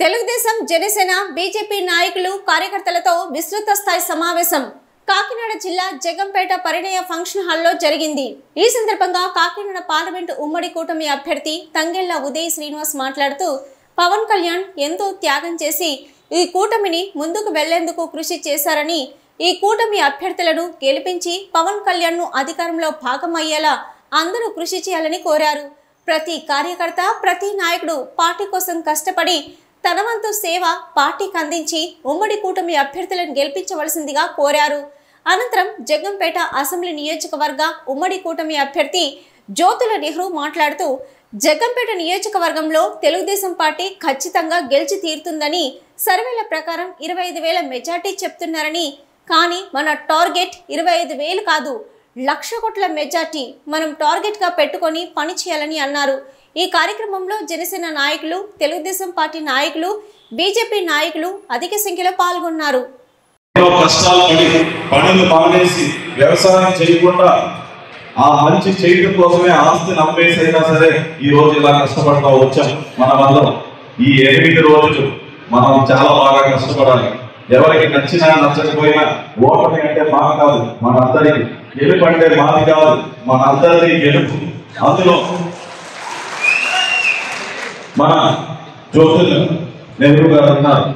Telugu Desam Janasena BJP నాయకులు కార్యకర్తలతో విస్తృత స్థాయి సమావేశం కాకినాడ జిల్లా జగంపేట పరిణయ ఫంక్షన్ హాల్లో జరిగింది। ఈ సందర్భంగా కాకినాడ పార్లమెంటు ఉమ్మడి కూటమి అభ్యర్థి తంగెళ్ల ఉదయ్ శ్రీనివాస్ మాట్లాడుతూ పవన్ కళ్యాణ్ ఎంతో త్యాగం చేసి ఈ కూటమిని ముందుకు వెళ్లేందుకు కృషి చేశారని, ఈ కూటమి అభ్యర్థులను గెలిపించి పవన్ కళ్యాణ్ ను అధికారంలో భాగమయ్యేలా అందరూ కృషి చేయాలని కోరారు। ప్రతి కార్యకర్త ప్రతి నాయకుడు పార్టీ కోసం కష్టపడి తన వంతు సేవ పార్టీకి అందించి ఉమ్మడి కూటమి అభ్యర్థులను గెలిపించవలసిందిగా కోరారు। అనంతరం జగంపేట అసెంబ్లీ నియోజకవర్గ ఉమ్మడి కూటమి అభ్యర్థి జ్యోతుల నెహ్రూ మాట్లాడుతూ జగంపేట నియోజకవర్గంలో తెలుగుదేశం పార్టీ ఖచ్చితంగా గెలిచి తీరుతుందని, సర్వేల ప్రకారం 25,000 మెజార్టీ చెప్తున్నారని, కానీ మన టార్గెట్ 25,000 కాదు, 1,00,000 కోట్ల మెజార్టీ మనం టార్గెట్ గా పెట్టుకొని పని చేయాలని అన్నారు। ఈ కార్యక్రమంలో జనసేన నాయకులు, తెలుగుదేశం పార్టీ నాయకులు, బీజేపీ నాయకులు అధిక సంఖ్యలో పాల్గొన్నారు। వ్యవసాయం చేయకుండా ఆ మంచి చేయడం కోసమే ఆస్తి నమ్మేసైనా సరే ఈ రోజు ఇలా కష్టపడతా వచ్చాం। మనమందరం ఈ 8 రోజులు మనం చాలా బాగా కష్టపడాలి। ఎవరికి నచ్చినా నచ్చకపోయినా ఓటమి అంటే మాకు కాదు, మనందరికి గెలుపు అంటే మాది కాదు, మనందరికీ గెలుపు। అందులో మన జ్యోతుల నెహ్రూ గారు ఉన్నారు।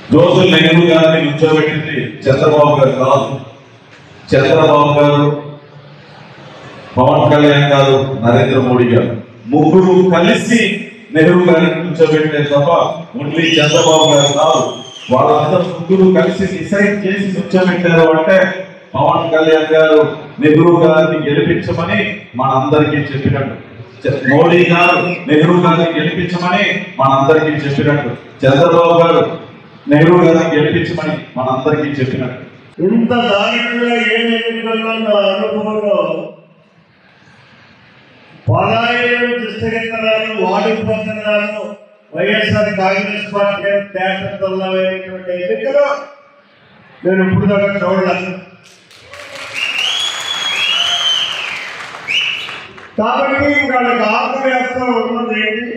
జ్యోతుల నెహ్రూ గారిని నుంచోబెట్టింది చంద్రబాబు గారు కాదు, చంద్రబాబు గారు, పవన్ కళ్యాణ్ గారు, నరేంద్ర మోడీ గారు ముగ్గురు కలిసి నెహ్రూ గారిని కూర్చోబెట్టే తప్ప ఓన్లీ చంద్రబాబు గారు కాదు। వాళ్ళందరూ ముగ్గురు కలిసి డిసైడ్ చేసి కూర్చోబెట్టారు అంటే పవన్ కళ్యాణ్ గారు నెహ్రూ గారిని గెలిపించమని మనందరికీ చెప్పినట్టు, మోడీ గారు నెహ్రూ గారిని గెలిపించమని మనందరికీ చెప్పినట్టు, చంద్రబాబు గారు నెహ్రూ గారిని గెలిపించమని మనందరికీ చెప్పినట్టు। ఇంత దారుణంగా ఏ ఎన్నికల్లో నా అనుభవంలో పలాయనం దృష్టికెత్తనాలు వాడిపోతున్నాను వైఎస్ఆర్ కాంగ్రెస్ పార్టీ తేటతల్లమైనటువంటి ఎన్నికలు నేను ఇప్పుడు దాకా చూడలేదు। కాబట్టి వాళ్ళకి ఆత్మవ్యవస్థ ఉన్నది ఏంటి?